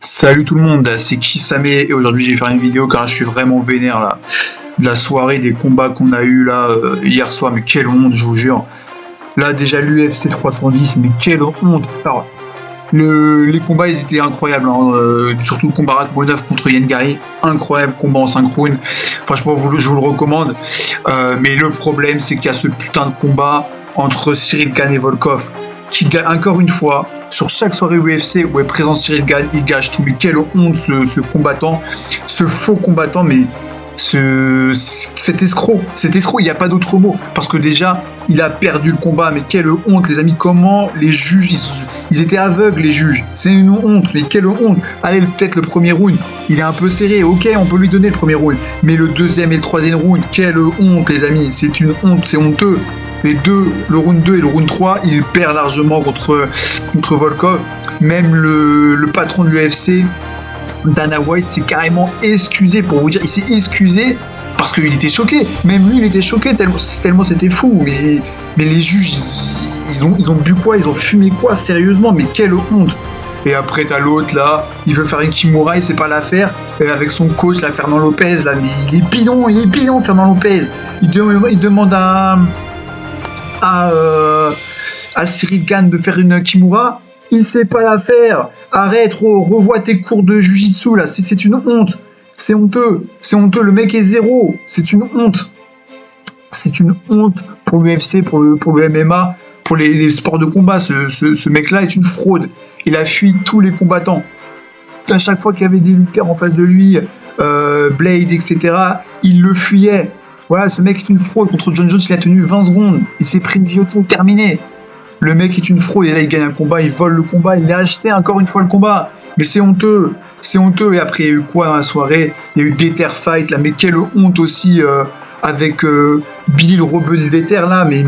Salut tout le monde, c'est Kisame et aujourd'hui je vais faire une vidéo car je suis vraiment vénère là. De la soirée, des combats qu'on a eu là hier soir, mais quelle honte, je vous jure. Là déjà l'UFC 310, mais quelle honte. Alors, les combats ils étaient incroyables, hein. Surtout le combat Rakhmonov contre Yann Gary, incroyable combat en synchrone. Franchement je vous le recommande. Mais le problème c'est qu'il y a ce putain de combat entre Cyril Gane et Volkov. Qui encore une fois, sur chaque soirée UFC où est présent Cyril Gane, il gâche tout. Mais quelle honte ce combattant, ce faux combattant, mais cet escroc, il n'y a pas d'autre mot. Parce que déjà, il a perdu le combat, mais quelle honte les amis, comment les juges, ils étaient aveugles les juges. C'est une honte, mais quelle honte. Allez, peut-être le premier round, il est un peu serré, ok, on peut lui donner le premier round. Mais le deuxième et le troisième round, quelle honte les amis, c'est une honte, c'est honteux. Les deux, le round 2 et le round 3, il perd largement contre Volkov. Même le patron de l'UFC, Dana White, s'est carrément excusé, pour vous dire, il s'est excusé parce qu'il était choqué. Même lui, il était choqué tellement c'était fou. Mais les juges, ils ont bu quoi? Ils ont fumé quoi? Sérieusement, mais quelle honte! Et après, t'as l'autre là, il veut faire une Kimura, il sait pas la faire. Et avec son coach, là, Fernand Lopez, là, mais il est bidon, Fernand Lopez. Il demande à Cyril Gane de faire une Kimura, il sait pas la faire. Arrête, revois tes cours de Jiu-Jitsu là, c'est une honte. C'est honteux, le mec est zéro, c'est une honte. C'est une honte pour l'UFC, pour le MMA, pour les sports de combat. Ce mec-là est une fraude. Il a fui tous les combattants. À chaque fois qu'il y avait des lutteurs en face de lui, Blade, etc., il le fuyait. Voilà, ce mec est une fraude. Contre John Jones, il a tenu 20 secondes. Il s'est pris une guillotine terminée. Le mec est une fraude. Et là, il gagne un combat, il vole le combat, il a acheté encore une fois le combat. Mais c'est honteux. C'est honteux. Et après, il y a eu quoi dans la soirée? Il y a eu Déter Fight, là. Mais quelle honte aussi avec Billy le rebeu de Déter, là. Mais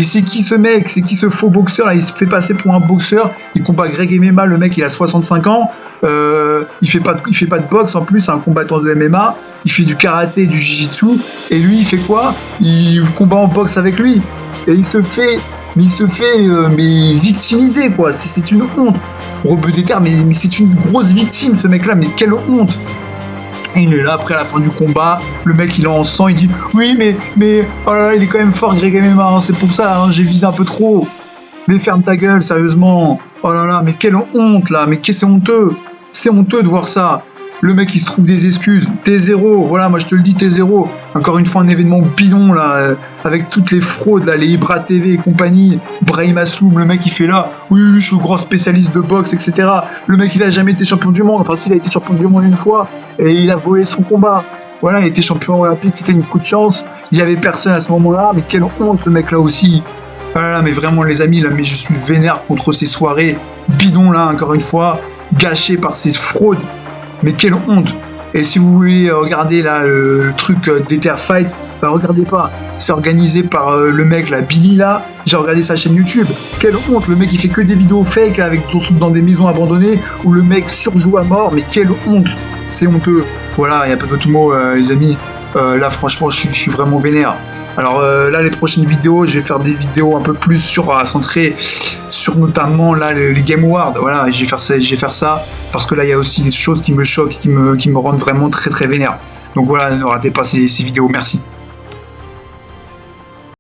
c'est qui ce mec? C'est qui ce faux boxeur là? Il se fait passer pour un boxeur. Il combat Greg MMA. Le mec, il a 65 ans. Il fait pas de boxe en plus. C'est un combattant de MMA. Il fait du karaté, du jiu-jitsu. Et lui, il fait quoi? Il combat en boxe avec lui. Et il se fait victimiser quoi. C'est une honte. Rebeu Déter, mais c'est une grosse victime ce mec-là. Mais quelle honte! Et il est là après à la fin du combat, le mec il est en sang, il dit oui mais oh là là, il est quand même fort Greg MMA, hein, c'est pour ça, hein, j'ai visé un peu trop. Mais ferme ta gueule, sérieusement. Oh là là, mais quelle honte là, mais c'est honteux. C'est honteux de voir ça. Le mec il se trouve des excuses. T'es zéro, voilà, moi je te le dis, t'es zéro. Encore une fois un événement bidon là, avec toutes les fraudes là, les Ibra TV et compagnie. Brahim Asloum, le mec il fait là, oui, je suis grand spécialiste de boxe, etc. Le mec il a jamais été champion du monde, enfin s'il a été champion du monde une fois, et il a volé son combat. Voilà, il était champion olympique, c'était une coup de chance. Il y avait personne à ce moment-là, mais quelle honte ce mec là aussi. Voilà, mais vraiment les amis, là, mais je suis vénère contre ces soirées bidons là, encore une fois, gâchées par ces fraudes. Mais quelle honte! Et si vous voulez regarder là le truc Déter Fight, bah regardez pas. C'est organisé par le mec là, Billy là. J'ai regardé sa chaîne YouTube. Quelle honte! Le mec il fait que des vidéos fake là, avec dans des maisons abandonnées où le mec surjoue à mort. Mais quelle honte! C'est honteux. Voilà, il n'y a pas d'autre mot les amis. Là franchement je suis vraiment vénère. Alors là les prochaines vidéos, je vais faire des vidéos un peu plus centrées sur notamment là les Game Awards. Voilà, je vais faire ça parce que là il y a aussi des choses qui me choquent, qui me rendent vraiment très très vénère. Donc voilà, ne ratez pas ces vidéos, merci.